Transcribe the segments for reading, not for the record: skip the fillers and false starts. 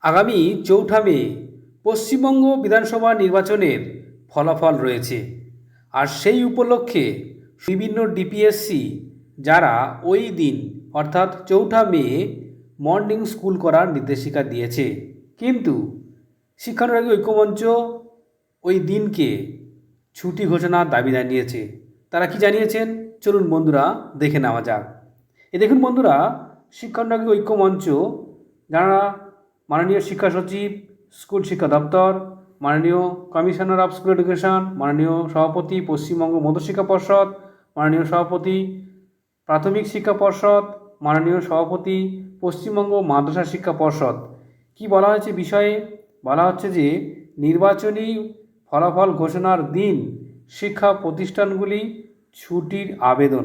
আগামী ৪ঠা মে পশ্চিমবঙ্গ বিধানসভা নির্বাচনের ফলাফল রয়েছে। আর সেই উপলক্ষে বিভিন্ন ডিপিএসসি যারা ওই দিন অর্থাৎ ৪ঠা মে মর্নিং স্কুল করার নির্দেশিকা দিয়েছে, কিন্তু শিক্ষানুরাগী ঐক্যমঞ্চ ওই দিনকে ছুটি ঘোষণার দাবি জানিয়েছে। তারা কি জানিয়েছেন চলুন বন্ধুরা দেখে নেওয়া যাক। দেখুন বন্ধুরা, শিক্ষানুরাগী ঐক্যমঞ্চ যারা মাননীয় শিক্ষা সচিব, স্কুল শিক্ষা দপ্তর, মাননীয় কমিশনার অফ স্কুল এডুকেশন, মাননীয় সভাপতি পশ্চিমবঙ্গ মধ্যশিক্ষা পর্ষদ, মাননীয় সভাপতি প্রাথমিক শিক্ষা পর্ষদ, মাননীয় সভাপতি পশ্চিমবঙ্গ মাদ্রাসা শিক্ষা পর্ষদ, কি বলা হয়েছে বিষয়ে বলা হচ্ছে যে নির্বাচনী ফলাফল ঘোষণার দিন শিক্ষা প্রতিষ্ঠানগুলি ছুটির আবেদন।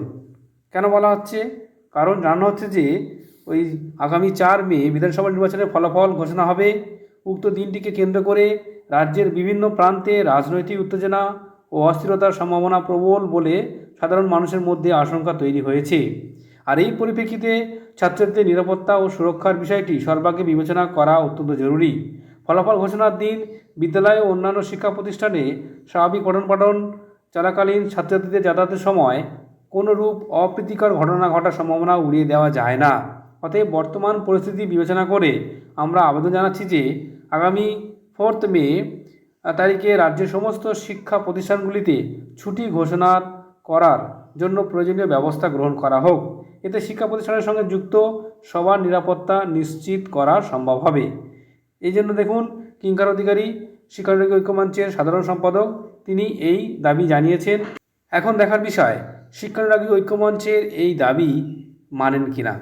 কেন বলা হচ্ছে? কারণ জানানো হচ্ছে যে ওই আগামী ৪ মে বিধানসভা নির্বাচনের ফলাফল ঘোষণা হবে। উক্ত দিনটিকে কেন্দ্র করে রাজ্যের বিভিন্ন প্রান্তে রাজনৈতিক উত্তেজনা ও অস্থিরতার সম্ভাবনা প্রবল বলে সাধারণ মানুষের মধ্যে আশঙ্কা তৈরি হয়েছে। আর এই পরিপ্রেক্ষিতে ছাত্রছাত্রীদের নিরাপত্তা ও সুরক্ষার বিষয়টি সর্বাগ্রে বিবেচনা করা অত্যন্ত জরুরি। ফলাফল ঘোষণার দিন বিদ্যালয় ও অন্যান্য শিক্ষা প্রতিষ্ঠানে স্বাভাবিক পঠন পাঠন চলাকালীন ছাত্রছাত্রীদের যাতায়াতের সময় কোনোরূপ অপ্রীতিকর ঘটনা ঘটার সম্ভাবনা উড়িয়ে দেওয়া যায় না। অতএব বর্তমান পরিস্থিতি বিবেচনা করে আমরা আবেদন জানাচ্ছি যে আগামী 4 মে তারিখে রাজ্যের সমস্ত শিক্ষা প্রতিষ্ঠানগুলিতে ছুটি ঘোষণা করার জন্য প্রয়োজনীয় ব্যবস্থা গ্রহণ করা হোক। এতে শিক্ষা প্রতিষ্ঠানের সঙ্গে যুক্ত সবার নিরাপত্তা নিশ্চিত করা সম্ভব হবে। এই জন্য দেখুন, কিঙ্কর অধিকারী শিক্ষানুরাগী ঐক্যমঞ্চের সাধারণ সম্পাদক, তিনি এই দাবি জানিয়েছেন। এখন দেখার বিষয় শিক্ষানুরাগী ঐক্যমঞ্চের এই দাবি মানেন কিনা।